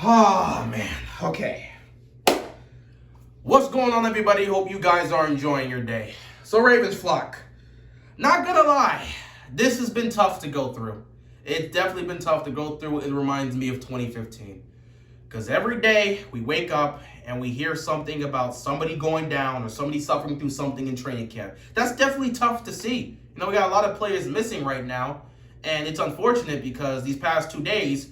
Oh, man. Okay. What's going on, everybody? Hope you guys are enjoying your day. So, Ravens flock, not gonna lie, this has been tough to go through. It's definitely been tough to go through. It reminds me of 2015. Because every day we wake up and we hear something about somebody going down or somebody suffering through something in training camp. That's definitely tough to see. You know, we got a lot of players missing right now. And it's unfortunate because these past 2 days,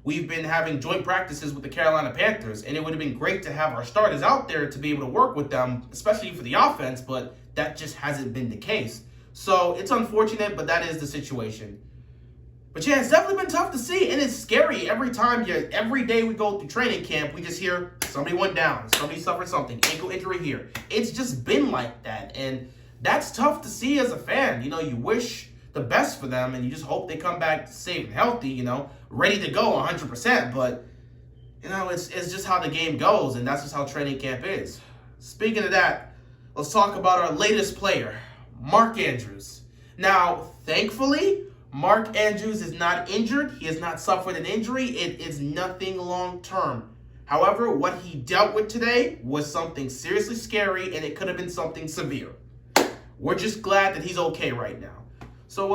we've been having joint practices with the Carolina Panthers, and it would have been great to have our starters out there to be able to work with them, especially for the offense, but that just hasn't been the case. So it's unfortunate, but that is the situation. But yeah, it's definitely been tough to see, and it's scary every day we go through training camp, we just hear somebody went down, somebody suffered something, ankle injury here. It's just been like that, and that's tough to see as a fan. You know, you wish the best for them, and you just hope they come back safe and healthy, you know, ready to go 100%. But, you know, it's just how the game goes, and that's just how training camp is. Speaking of that, let's talk about our latest player, Mark Andrews. Now, thankfully, Mark Andrews is not injured. He has not suffered an injury. It is nothing long-term. However, what he dealt with today was something seriously scary, and it could have been something severe. We're just glad that he's okay right now. So,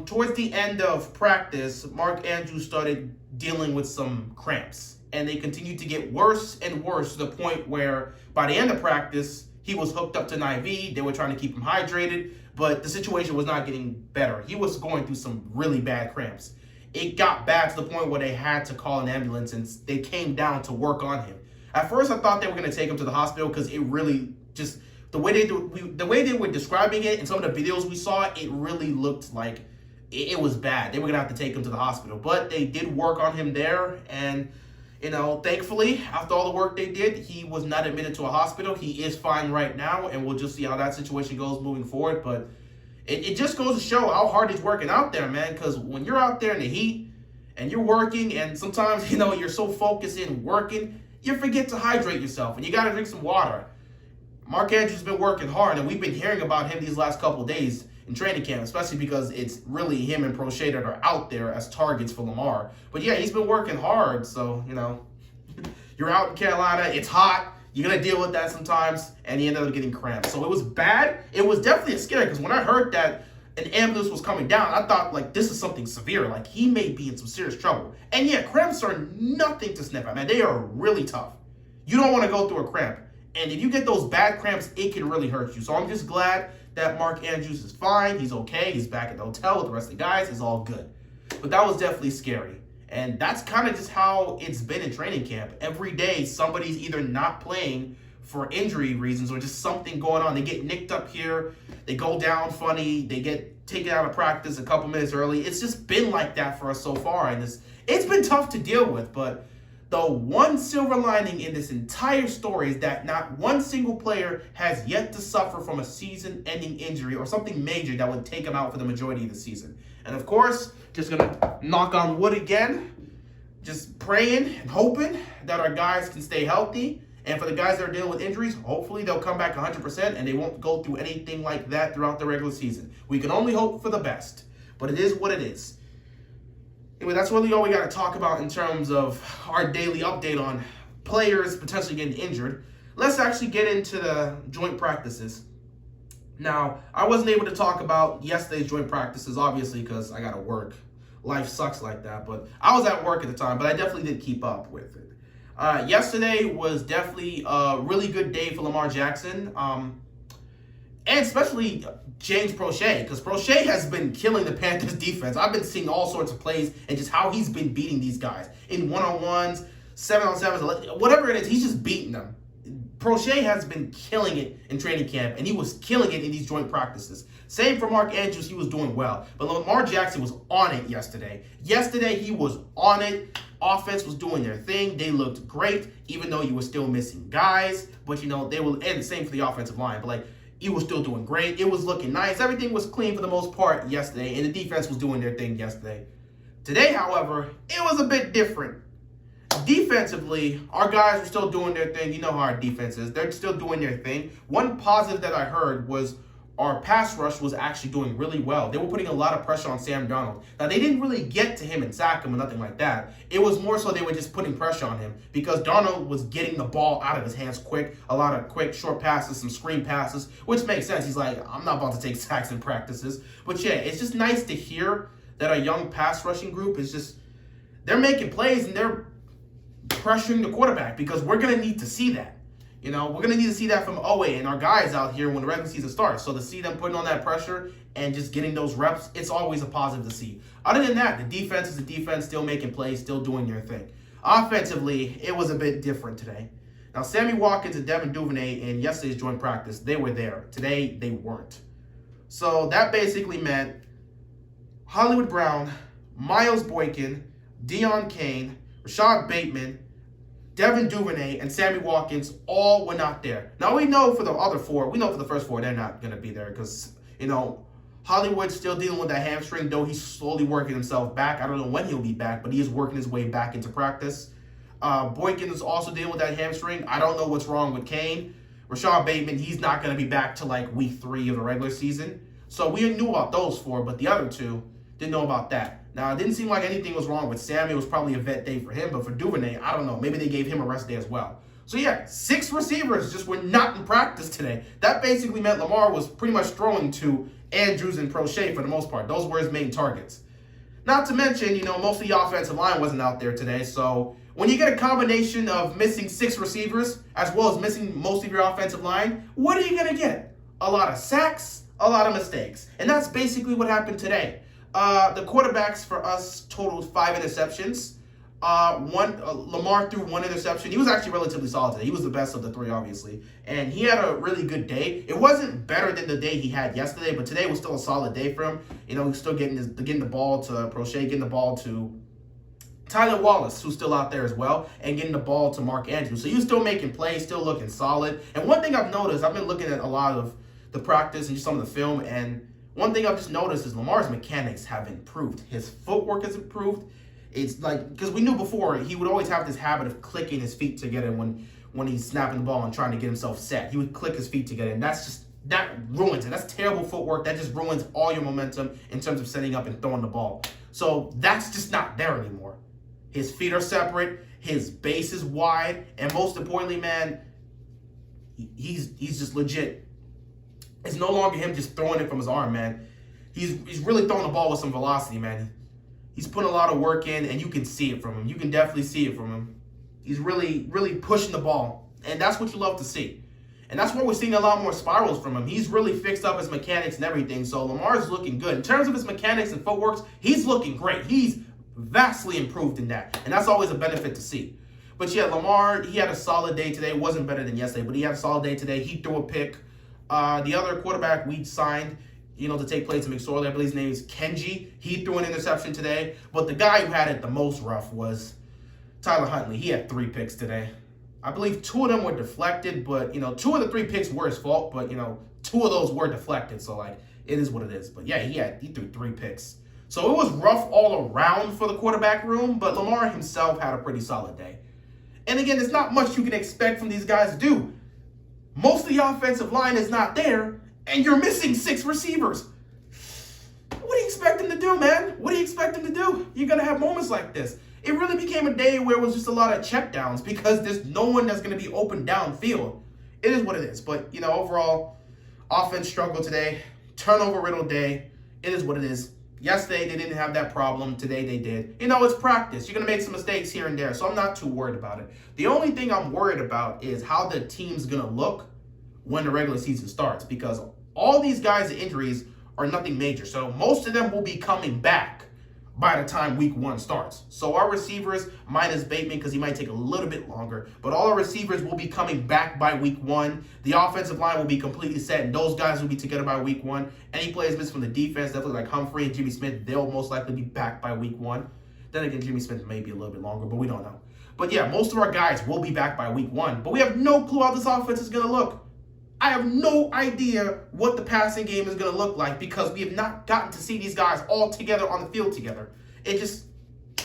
towards the end of practice, Mark Andrews started dealing with some cramps, and they continued to get worse and worse to the point where by the end of practice, he was hooked up to an IV. They were trying to keep him hydrated, but the situation was not getting better. He was going through some really bad cramps. It got bad to the point where they had to call an ambulance, and they came down to work on him. At first, I thought they were going to take him to the hospital because it really just... The way they were describing it in some of the videos we saw, it really looked like it was bad. They were going to have to take him to the hospital. But they did work on him there. And, you know, thankfully, after all the work they did, he was not admitted to a hospital. He is fine right now. And we'll just see how that situation goes moving forward. But it just goes to show how hard he's working out there, man. Because when you're out there in the heat and you're working, and sometimes, you know, you're so focused in working, you forget to hydrate yourself. And you got to drink some water. Mark Andrews has been working hard, and we've been hearing about him these last couple of days in training camp, especially because it's really him and Prochet that are out there as targets for Lamar. But yeah, he's been working hard, so, you know, you're out in Carolina, it's hot, you're going to deal with that sometimes, and he ended up getting cramps. So it was bad. It was definitely scary, because when I heard that an ambulance was coming down, I thought, like, this is something severe. Like, he may be in some serious trouble. And yeah, cramps are nothing to sniff at, man. They are really tough. You don't want to go through a cramp. And if you get those bad cramps, it can really hurt you. So I'm just glad that Mark Andrews is fine. He's okay. He's back at the hotel with the rest of the guys. It's all good. But that was definitely scary. And that's kind of just how it's been in training camp. Every day, somebody's either not playing for injury reasons or just something going on. They get nicked up here. They go down funny. They get taken out of practice a couple minutes early. It's just been like that for us so far. And it's been tough to deal with, but the one silver lining in this entire story is that not one single player has yet to suffer from a season-ending injury or something major that would take him out for the majority of the season. And of course, just going to knock on wood again, just praying and hoping that our guys can stay healthy. And for the guys that are dealing with injuries, hopefully they'll come back 100% and they won't go through anything like that throughout the regular season. We can only hope for the best, but it is what it is. Anyway, that's really all we got to talk about in terms of our daily update on players potentially getting injured. Let's actually get into the joint practices. Now, I wasn't able to talk about yesterday's joint practices, obviously, because I got to work. Life sucks like that, but I was at work at the time, but I definitely did keep up with it. Yesterday was definitely a really good day for Lamar Jackson. And especially James Prochet, because Prochet has been killing the Panthers defense. I've been seeing all sorts of plays and just how he's been beating these guys in one-on-ones, 7-on-7s, whatever it is, he's just beating them. Prochet has been killing it in training camp, and he was killing it in these joint practices. Same for Mark Andrews, he was doing well. But Lamar Jackson was on it yesterday. Yesterday, he was on it. Offense was doing their thing. They looked great, even though you were still missing guys. But, you know, they will, and the same for the offensive line. But, like, he was still doing great. It was looking nice. Everything was clean for the most part yesterday, and the defense was doing their thing yesterday. Today, however, it was a bit different. Defensively, our guys were still doing their thing. You know how our defense is. They're still doing their thing. One positive that I heard was our pass rush was actually doing really well. They were putting a lot of pressure on Sam Darnold. Now, they didn't really get to him and sack him or nothing like that. It was more so they were just putting pressure on him because Darnold was getting the ball out of his hands quick, a lot of quick, short passes, some screen passes, which makes sense. He's like, I'm not about to take sacks in practices. But yeah, it's just nice to hear that our young pass rushing group is just, they're making plays and they're pressuring the quarterback because we're going to need to see that. We're going to need to see that from Owe and our guys out here when the regular season starts. So to see them putting on that pressure and just getting those reps, it's always a positive to see. Other than that, the defense is the defense, still making plays, still doing their thing. Offensively, it was a bit different today. Now, Sammy Watkins and Devin Duvernay in yesterday's joint practice, they were there. Today, they weren't. So that basically meant Hollywood Brown, Miles Boykin, Deion Kane, Rashad Bateman, Devin Duvernay, and Sammy Watkins all were not there. Now, we know for the other four, we know for the first four, they're not going to be there because, Hollywood's still dealing with that hamstring, though he's slowly working himself back. I don't know when he'll be back, but he is working his way back into practice. Boykin is also dealing with that hamstring. I don't know what's wrong with Kane. Rashad Bateman, he's not going to be back to like week 3 of the regular season. So we knew about those 4, but the other 2 didn't know about that. Now, it didn't seem like anything was wrong with Sammy. It was probably a vet day for him, but for Duvernay, I don't know. Maybe they gave him a rest day as well. So yeah, 6 receivers just were not in practice today. That basically meant Lamar was pretty much throwing to Andrews and Prochet for the most part. Those were his main targets. Not to mention, most of the offensive line wasn't out there today. So when you get a combination of missing 6 receivers as well as missing most of your offensive line, what are you going to get? A lot of sacks, a lot of mistakes. And that's basically what happened today. The quarterbacks for us totaled 5 interceptions. Lamar threw 1 interception. He was actually relatively solid today. He was the best of the 3, obviously. And he had a really good day. It wasn't better than the day he had yesterday, but today was still a solid day for him. He's still getting the ball to Prochet, getting the ball to Tyler Wallace, who's still out there as well, and getting the ball to Mark Andrews. So he was still making plays, still looking solid. And one thing I've noticed, I've been looking at a lot of the practice and some of the film, and one thing I've just noticed is Lamar's mechanics have improved. His footwork has improved. It's like, because we knew before, he would always have this habit of clicking his feet together when he's snapping the ball and trying to get himself set. He would click his feet together, and that ruins it. That's terrible footwork. That just ruins all your momentum in terms of setting up and throwing the ball. So that's just not there anymore. His feet are separate. His base is wide. And most importantly, man, he's just legit. It's no longer him just throwing it from his arm, man. He's really throwing the ball with some velocity, man. He's putting a lot of work in, and you can see it from him. You can definitely see it from him. He's really, really pushing the ball, and that's what you love to see. And that's why we're seeing a lot more spirals from him. He's really fixed up his mechanics and everything, so Lamar's looking good. In terms of his mechanics and footworks, he's looking great. He's vastly improved in that, and that's always a benefit to see. But yeah, Lamar, he had a solid day today. It wasn't better than yesterday, but he had a solid day today. He threw a pick. The other quarterback we signed, to take place in McSorley, I believe his name is Kenji. He threw an interception today. But the guy who had it the most rough was Tyler Huntley. He had 3 picks today. I believe 2 of them were deflected, but, 2 of the 3 picks were his fault, but, 2 of those were deflected. So, it is what it is. But, yeah, he threw 3 picks. So, it was rough all around for the quarterback room, but Lamar himself had a pretty solid day. And, again, there's not much you can expect from these guys to do. Most of the offensive line is not there, and you're missing 6 receivers. What do you expect them to do, man? What do you expect them to do? You're going to have moments like this. It really became a day where it was just a lot of checkdowns because there's no one that's going to be open downfield. It is what it is. But, overall, offense struggled today. Turnover-riddled day. It is what it is. Yesterday, they didn't have that problem. Today, they did. It's practice. You're going to make some mistakes here and there, so I'm not too worried about it. The only thing I'm worried about is how the team's going to look when the regular season starts, because all these guys' injuries are nothing major. So most of them will be coming back by the time week 1 starts. So our receivers, minus Bateman, because he might take a little bit longer, but all our receivers will be coming back by week 1. The offensive line will be completely set, and those guys will be together by week 1. Any players missed from the defense, definitely like Humphrey and Jimmy Smith, they'll most likely be back by week 1. Then again, Jimmy Smith may be a little bit longer, but we don't know. But yeah, most of our guys will be back by week 1, but we have no clue how this offense is going to look. I have no idea what the passing game is going to look like because we have not gotten to see these guys all together on the field together. It's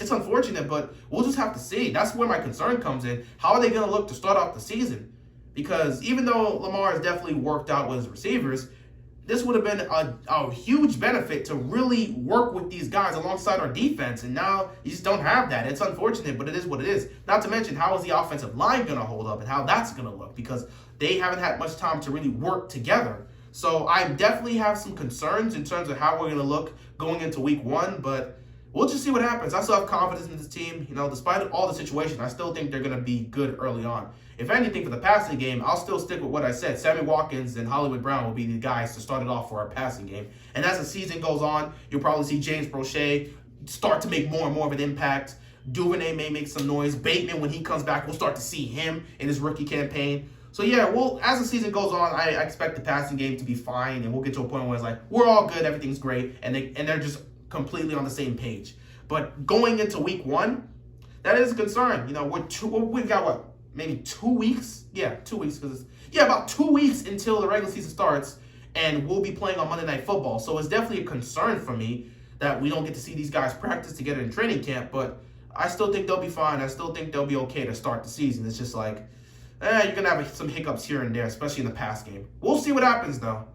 unfortunate, but we'll just have to see. That's where my concern comes in. How are they going to look to start off the season? Because even though Lamar has definitely worked out with his receivers, this would have been a huge benefit to really work with these guys alongside our defense. And now you just don't have that. It's unfortunate, but it is what it is. Not to mention, how is the offensive line going to hold up and how that's going to look? Because they haven't had much time to really work together. So I definitely have some concerns in terms of how we're going to look going into week 1, but we'll just see what happens. I still have confidence in this team. You know, despite all the situation, I still think they're going to be good early on. If anything, for the passing game, I'll still stick with what I said. Sammy Watkins and Hollywood Brown will be the guys to start it off for our passing game. And as the season goes on, you'll probably see James Prochet start to make more and more of an impact. Duvernay may make some noise. Bateman, when he comes back, we'll start to see him in his rookie campaign. So yeah, well, as the season goes on, I expect the passing game to be fine, and we'll get to a point where it's like, we're all good, everything's great, and they're just completely on the same page. But going into week 1, that is a concern. You know, we've got what? Maybe 2 weeks? Yeah, 2 weeks. About 2 weeks until the regular season starts, and we'll be playing on Monday Night Football. So it's definitely a concern for me that we don't get to see these guys practice together in training camp, but I still think they'll be fine. I still think they'll be okay to start the season. It's just like, you're going to have some hiccups here and there, especially in the pass game. We'll see what happens, though.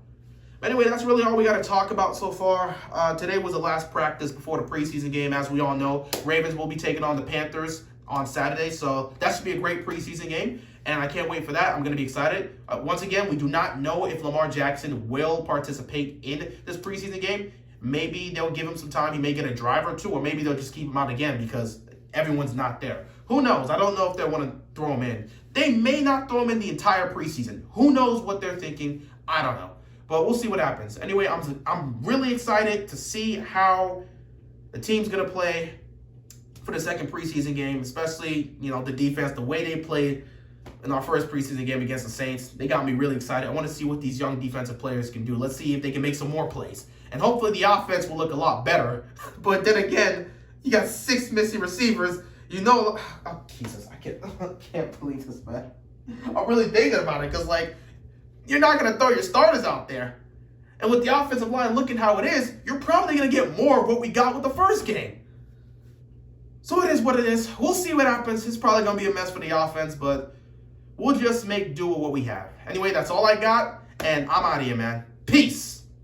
Anyway, that's really all we got to talk about so far. Today was the last practice before the preseason game. As we all know, Ravens will be taking on the Panthers on Saturday, so that should be a great preseason game, and I can't wait for that. I'm going to be excited. Once again, we do not know if Lamar Jackson will participate in this preseason game. Maybe they'll give him some time. He may get a drive or two, or maybe they'll just keep him out again because everyone's not there. Who knows? I don't know if they want to throw him in. They may not throw him in the entire preseason. Who knows what they're thinking? I don't know. But we'll see what happens. Anyway, I'm really excited to see how the team's going to play for the second preseason game, especially, you know, the defense, the way they played in our first preseason game against the Saints. They got me really excited. I want to see what these young defensive players can do. Let's see if they can make some more plays. And hopefully the offense will look a lot better. But then again, you got 6 missing receivers. You know, oh, Jesus, I can't believe this, man. I'm really thinking about it because, like, you're not going to throw your starters out there. And with the offensive line looking how it is, you're probably going to get more of what we got with the first game. So it is what it is. We'll see what happens. It's probably going to be a mess for the offense, but we'll just make do with what we have. Anyway, that's all I got, and I'm out of here, man. Peace.